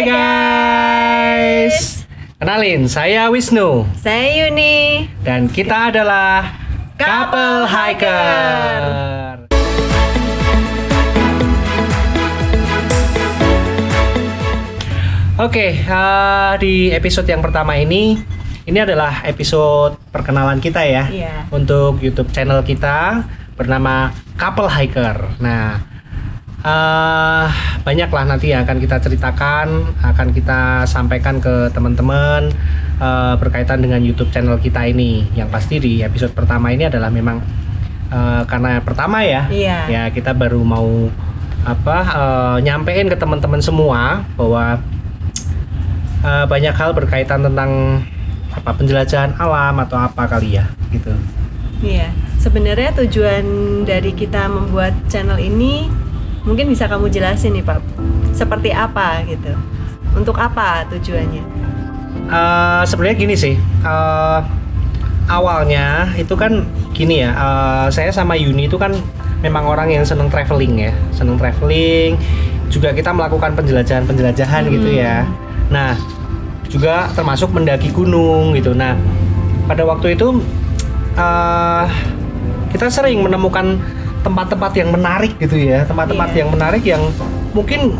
Hai guys. Kenalin, saya Wisnu Saya Yuni. dan kita adalah Couple Hiker. Oke, di episode yang pertama ini adalah episode perkenalan kita ya. Iya. Untuk YouTube channel kita bernama Couple Hiker. Nah, banyaklah nanti yang akan kita ceritakan, akan kita sampaikan ke teman-teman berkaitan dengan YouTube channel kita ini. Yang pasti di episode pertama ini adalah memang karena pertama ya, Iya. ya kita baru mau nyampein ke teman-teman semua bahwa banyak hal berkaitan tentang penjelajahan alam atau apa kali ya gitu. Iya. Sebenarnya tujuan dari kita membuat channel ini mungkin bisa kamu jelasin nih, Pak. Seperti apa gitu? Untuk apa tujuannya? Sebenarnya gini sih. Awalnya itu kan gini ya. Saya sama Yuni itu kan memang orang yang seneng traveling ya, seneng traveling. Juga kita melakukan penjelajahan gitu ya. Nah, juga termasuk mendaki gunung gitu. Nah, pada waktu itu kita sering menemukan tempat-tempat yang menarik gitu ya, tempat-tempat yang menarik yang mungkin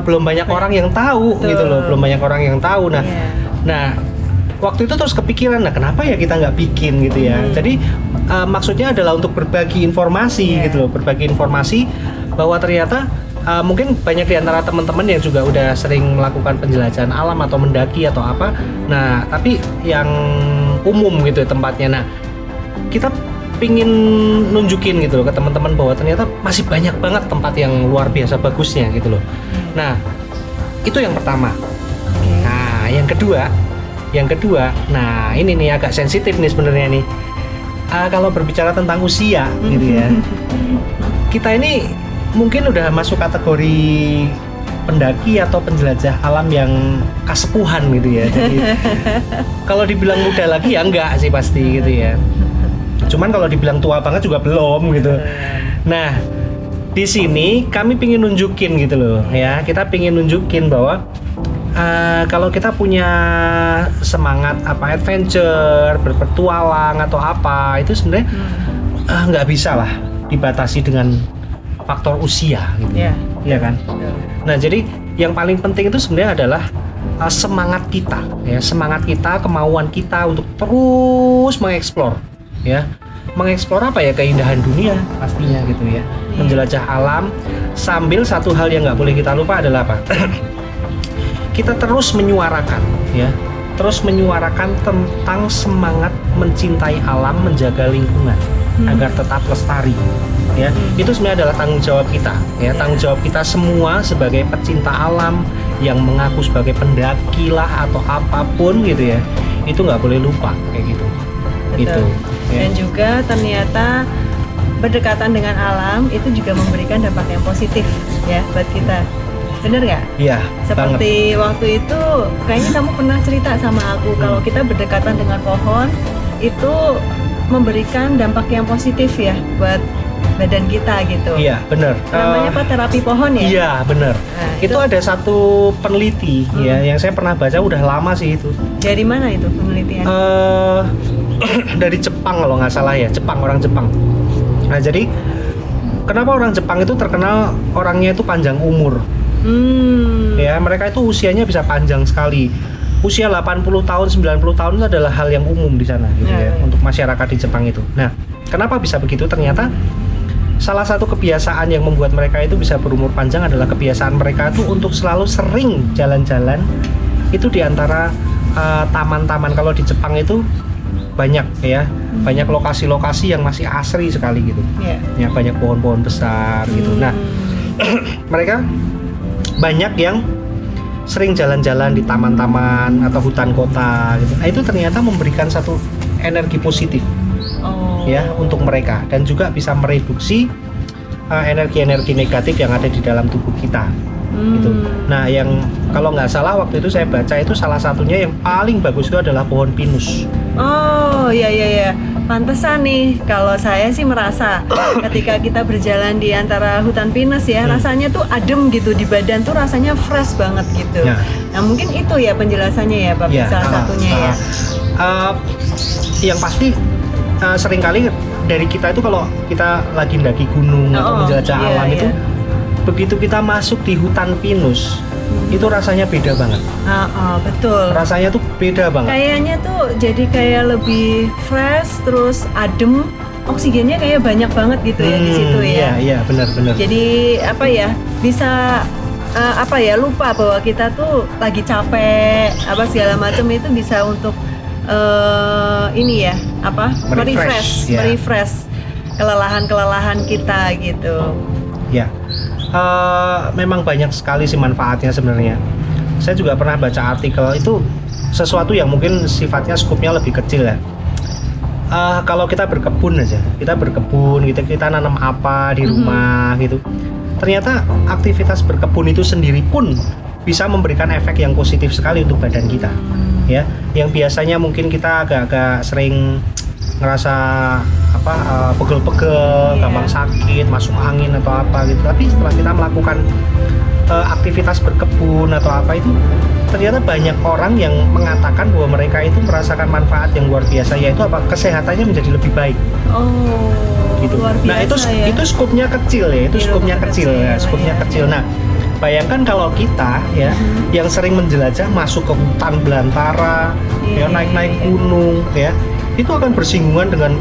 belum banyak orang yang tahu gitu loh, belum banyak orang yang tahu. Nah, nah waktu itu terus kepikiran, nah kenapa ya kita nggak bikin gitu ya? Jadi maksudnya adalah untuk berbagi informasi gitu loh, berbagi informasi bahwa ternyata mungkin banyak di antara teman-teman yang juga udah sering melakukan penjelajahan alam atau mendaki atau apa. Nah, tapi yang umum gitu tempatnya. Nah, kita pingin nunjukin gitu loh ke teman-teman bahwa ternyata masih banyak banget tempat yang luar biasa bagusnya gitu loh. Nah, itu yang pertama. Nah, yang kedua, nah ini nih agak sensitif nih sebenarnya nih. Kalau berbicara tentang usia gitu ya, kita ini mungkin udah masuk kategori pendaki atau penjelajah alam yang kasepuhan gitu ya. Jadi kalau dibilang muda lagi ya enggak sih pasti gitu ya. Cuman kalau dibilang tua banget juga belum gitu. Nah, di sini kami pingin nunjukin gitu loh ya. Kita pingin nunjukin bahwa kalau kita punya semangat adventure, berpetualang atau apa, itu sebenarnya nggak bisa lah dibatasi dengan faktor usia gitu. Iya kan? Nah, jadi yang paling penting itu sebenarnya adalah semangat kita ya, semangat kita, kemauan kita untuk terus mengeksplor ya, mengeksplor apa ya, keindahan dunia pastinya gitu ya, menjelajah alam. Sambil satu hal yang nggak boleh kita lupa adalah apa? Kita terus menyuarakan ya, terus menyuarakan tentang semangat mencintai alam, menjaga lingkungan agar tetap lestari ya. Itu sebenarnya adalah tanggung jawab kita ya, tanggung jawab kita semua sebagai pecinta alam yang mengaku sebagai pendaki lah atau apapun gitu ya. Itu nggak boleh lupa kayak gitu. Itu ya. Dan juga ternyata berdekatan dengan alam itu juga memberikan dampak yang positif ya buat kita. Bener nggak? Iya. Seperti waktu itu kayaknya kamu pernah cerita sama aku kalau kita berdekatan dengan pohon itu memberikan dampak yang positif ya buat badan kita gitu. Iya, bener. Namanya apa, terapi pohon ya? Iya, bener. Nah, itu ada satu peneliti ya yang saya pernah baca, udah lama sih itu. Dari mana itu penelitian? Dari Jepang kalau nggak salah ya, orang Jepang. Nah, jadi kenapa orang Jepang itu terkenal orangnya itu panjang umur? Ya, mereka itu usianya bisa panjang sekali. Usia 80 tahun, 90 tahun itu adalah hal yang umum di sana gitu ya, untuk masyarakat di Jepang itu. Nah, kenapa bisa begitu? Ternyata salah satu kebiasaan yang membuat mereka itu bisa berumur panjang adalah kebiasaan mereka itu untuk selalu sering jalan-jalan itu di antara taman-taman. Kalau di Jepang itu banyak ya, banyak lokasi-lokasi yang masih asri sekali gitu. Ya, banyak pohon-pohon besar gitu. Nah, mereka banyak yang sering jalan-jalan di taman-taman atau hutan kota gitu. Nah, itu ternyata memberikan satu energi positif ya untuk mereka, dan juga bisa mereduksi energi-energi negatif yang ada di dalam tubuh kita gitu. Nah, yang kalau nggak salah waktu itu saya baca itu salah satunya yang paling bagus itu adalah pohon pinus. Oh iya. Pantesan nih, kalau saya sih merasa ketika kita berjalan di antara hutan pinus ya, rasanya tuh adem gitu di badan tuh rasanya fresh banget gitu. Nah mungkin itu ya penjelasannya ya Pak, salah satunya ya. Yang pasti seringkali dari kita itu kalau kita lagi mendaki gunung atau menjelajah alam itu, begitu kita masuk di hutan pinus, itu rasanya beda banget. Betul. Rasanya tuh beda banget. Kayaknya tuh jadi kayak lebih fresh, terus adem, oksigennya kayak banyak banget gitu ya di situ ya. Iya, benar. Jadi apa ya, bisa lupa bahwa kita tuh lagi capek, segala macam itu bisa untuk merefresh kelelahan kita gitu. Ya. Memang banyak sekali sih manfaatnya sebenarnya. Saya juga pernah baca artikel itu sesuatu yang mungkin sifatnya skupnya lebih kecil ya. Kalau kita berkebun aja, kita nanam apa di rumah gitu. Ternyata aktivitas berkebun itu sendiri pun bisa memberikan efek yang positif sekali untuk badan kita. Ya, yang biasanya mungkin kita agak-agak sering ngerasa pegel-pegel, gampang sakit, masuk angin atau apa gitu. Tapi setelah kita melakukan aktivitas berkebun atau apa itu, ternyata banyak orang yang mengatakan bahwa mereka itu merasakan manfaat yang luar biasa, yaitu kesehatannya menjadi lebih baik. Gitu. Luar biasa, nah itu skupnya kecil ya, skupnya kecil. Nah, bayangkan kalau kita ya yang sering menjelajah masuk ke hutan belantara, naik gunung ya, itu akan bersinggungan dengan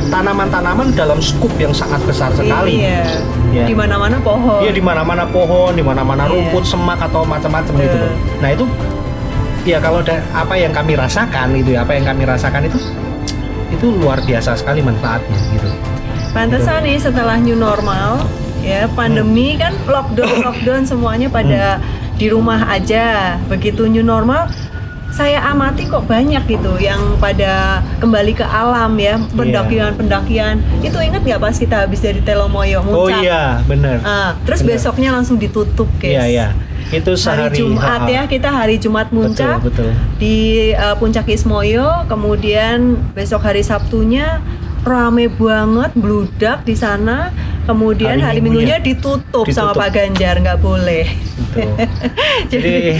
tanaman-tanaman dalam skup yang sangat besar sekali. Ya. Di mana-mana pohon. Iya, di mana-mana pohon, di mana-mana rumput, semak atau macam-macam gitu loh. Nah, itu ya kalau apa yang kami rasakan itu luar biasa sekali manfaatnya gitu. Pantesan nih setelah new normal ya, pandemi kan lockdown semuanya pada di rumah aja. Begitu new normal, saya amati kok banyak gitu yang pada kembali ke alam ya, pendakian. Itu ingat nggak pas kita habis dari Telomoyo Muncak? Oh iya, benar. Terus besoknya langsung ditutup, guys. Iya. Itu hari Jumat ya, kita hari Jumat Muncak. Betul. Di Puncak Ismoyo, kemudian besok hari Sabtunya rame banget, bludak di sana. Kemudian hari Minggunya ditutup sama Pak Ganjar, nggak boleh. Jadi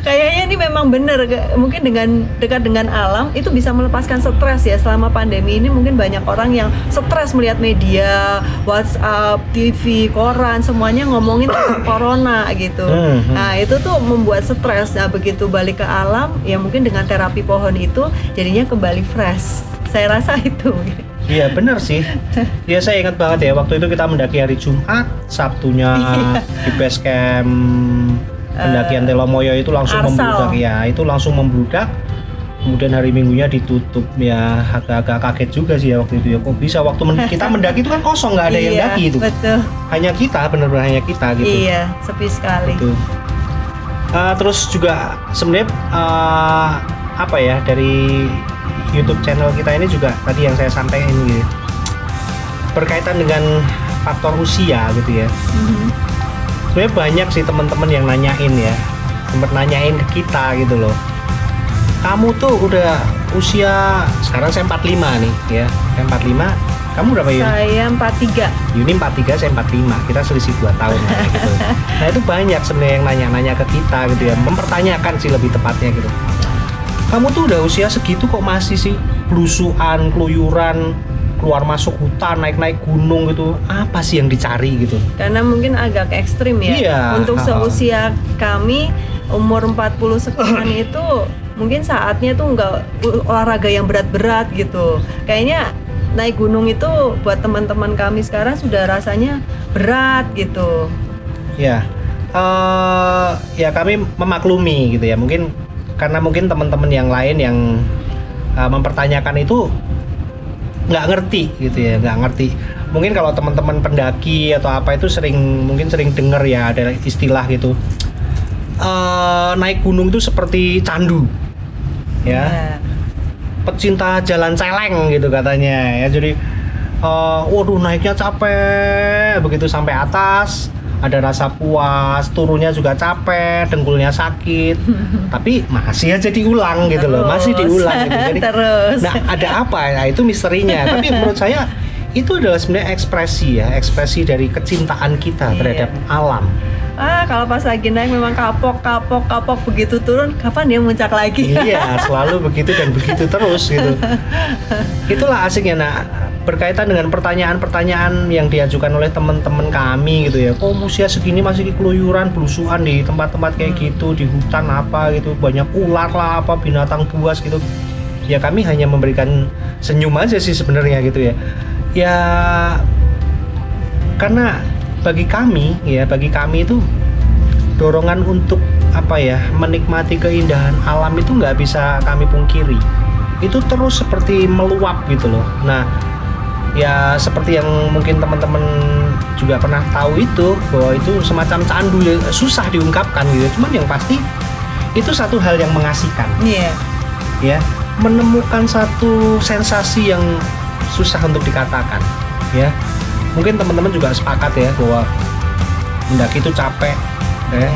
kayaknya ini memang benar, mungkin dengan dekat dengan alam itu bisa melepaskan stres ya. Selama pandemi ini mungkin banyak orang yang stres melihat media, WhatsApp, TV, koran, semuanya ngomongin tentang corona gitu. Nah itu tuh membuat stres. Nah begitu balik ke alam ya, mungkin dengan terapi pohon itu jadinya kembali fresh. Saya rasa itu. Iya benar sih. Ya saya ingat banget ya, waktu itu kita mendaki hari Jumat, Sabtunya di base camp pendakian Telomoyo itu langsung membludak ya, Kemudian hari Minggunya ditutup ya, agak-agak kaget juga sih ya waktu itu ya. Kok bisa waktu kita mendaki itu kan kosong, nggak ada yang daki itu. Betul. Hanya kita, benar-benar hanya kita gitu. Iya, sepi sekali. Gitu. Terus juga sebenarnya dari YouTube channel kita ini juga tadi yang saya sampaikan gitu, berkaitan dengan faktor usia gitu ya. Sebenarnya banyak sih teman-teman yang nanyain ke kita gitu loh. Kamu tuh udah usia, sekarang saya 45 nih ya. Saya 45. Kamu berapa Yuni? Saya 43. Yuni 43, saya 45. Kita selisih 2 tahun lah gitu. Nah itu banyak sebenarnya yang nanya-nanya ke kita gitu ya, mempertanyakan sih lebih tepatnya gitu. Kamu tuh udah usia segitu kok masih sih belusuan, keluyuran, keluar masuk hutan, naik-naik gunung gitu. Apa sih yang dicari gitu? Karena mungkin agak ekstrim ya. Iya. Untuk seusia kami, umur 40 sekian itu mungkin saatnya tuh nggak olahraga yang berat-berat gitu. Kayaknya naik gunung itu buat teman-teman kami sekarang sudah rasanya berat gitu. Ya, ya kami memaklumi gitu ya. Karena mungkin teman-teman yang lain yang mempertanyakan itu nggak ngerti gitu ya, Mungkin kalau teman-teman pendaki atau apa itu mungkin sering dengar ya, ada istilah gitu, naik gunung itu seperti candu, ya. Pecinta jalan celeng gitu katanya ya. Jadi waduh naiknya capek, begitu sampai atas ada rasa puas, turunnya juga capek, dengkulnya sakit, tapi masih aja diulang gitu loh, masih diulang gitu. Jadi, terus. nah ada apa? Nah itu misterinya. Tapi menurut saya itu adalah sebenarnya ekspresi dari kecintaan kita terhadap alam. Kalau pas lagi naik memang kapok, begitu turun kapan dia muncak lagi? Iya, selalu begitu dan begitu terus gitu. Itulah asiknya. Nah, berkaitan dengan pertanyaan-pertanyaan yang diajukan oleh teman-teman kami gitu ya. Kok usia segini masih keluyuran, belusuan di tempat-tempat kayak gitu, di hutan apa gitu, banyak ular lah apa, binatang buas gitu. Ya kami hanya memberikan senyum aja sih sebenarnya gitu ya. Ya karena bagi kami itu dorongan untuk menikmati keindahan alam itu nggak bisa kami pungkiri. Itu terus seperti meluap gitu loh. Nah, ya seperti yang mungkin teman-teman juga pernah tahu itu, bahwa itu semacam candu yang susah diungkapkan gitu. Cuman yang pasti itu satu hal yang mengasihkan. Iya. Ya, menemukan satu sensasi yang susah untuk dikatakan. Ya, mungkin teman-teman juga sepakat ya bahwa mendaki itu capek, ya.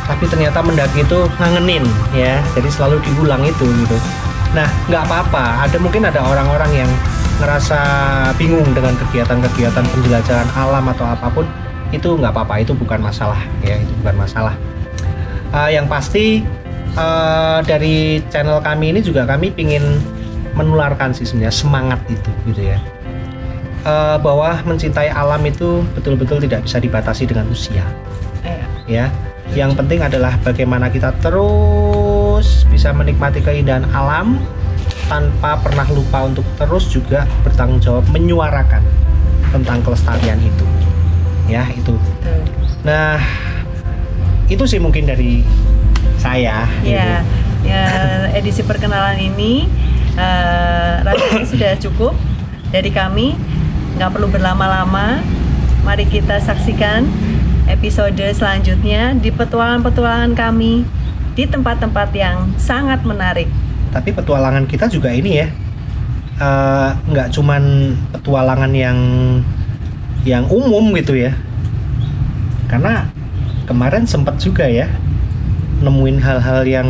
Tapi ternyata mendaki itu ngangenin, ya. Jadi selalu diulang itu gitu. Nah, nggak apa-apa. Mungkin ada orang-orang yang ngerasa bingung dengan kegiatan-kegiatan penjelajahan alam atau apapun, itu nggak apa-apa, itu bukan masalah ya, itu bukan masalah. Yang pasti dari channel kami ini juga kami pingin menularkan sih sebenarnya semangat itu gitu ya, bahwa mencintai alam itu betul-betul tidak bisa dibatasi dengan usia ya. Yang penting adalah bagaimana kita terus bisa menikmati keindahan alam tanpa pernah lupa untuk terus juga bertanggung jawab menyuarakan tentang kelestarian itu ya, itu. Nah, itu sih mungkin dari saya ya, gitu. Ya edisi perkenalan ini rasanya sudah cukup dari kami, nggak perlu berlama-lama. Mari kita saksikan episode selanjutnya di petualangan-petualangan kami di tempat-tempat yang sangat menarik. Tapi petualangan kita juga ini ya, nggak cuman petualangan yang umum gitu ya. Karena kemarin sempat juga ya nemuin hal-hal yang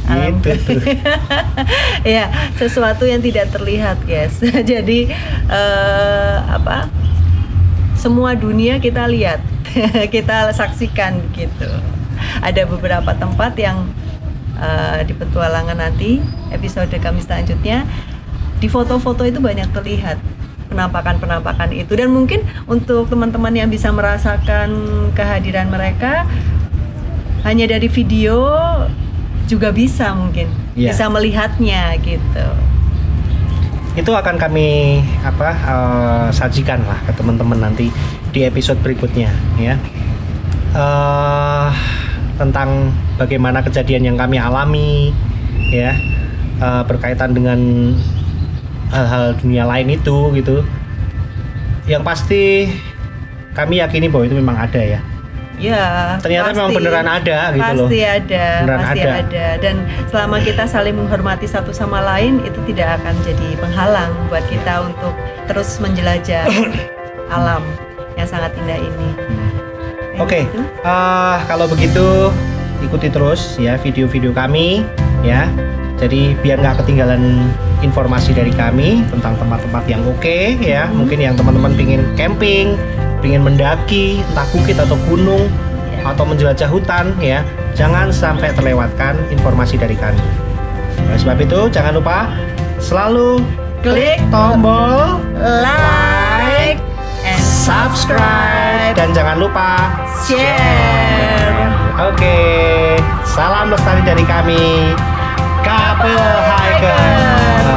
gitu tuh. Ya, sesuatu yang tidak terlihat, guys. Jadi semua dunia kita lihat, kita saksikan gitu. Ada beberapa tempat yang di petualangan nanti episode kami selanjutnya, di foto-foto itu banyak terlihat penampakan-penampakan itu, dan mungkin untuk teman-teman yang bisa merasakan kehadiran mereka hanya dari video juga bisa mungkin bisa melihatnya gitu. Itu akan kami sajikan lah ke teman-teman nanti di episode berikutnya ya, tentang bagaimana kejadian yang kami alami ya, berkaitan dengan hal-hal dunia lain itu gitu. Yang pasti kami yakini bahwa itu memang ada ya. Ya, ternyata memang beneran ada gitu loh. Pasti ada. Dan selama kita saling menghormati satu sama lain, itu tidak akan jadi penghalang buat kita untuk terus menjelajah alam yang sangat indah ini. Oke. Kalau begitu ikuti terus ya video-video kami ya. Jadi biar nggak ketinggalan informasi dari kami tentang tempat-tempat yang oke ya. Mungkin yang teman-teman pingin camping, pingin mendaki entah bukit atau gunung atau menjelajah hutan ya, jangan sampai terlewatkan informasi dari kami. Oleh sebab itu jangan lupa selalu klik tombol like and subscribe dan jangan lupa share. Oke, salam lestari dari kami, Couple Hiker.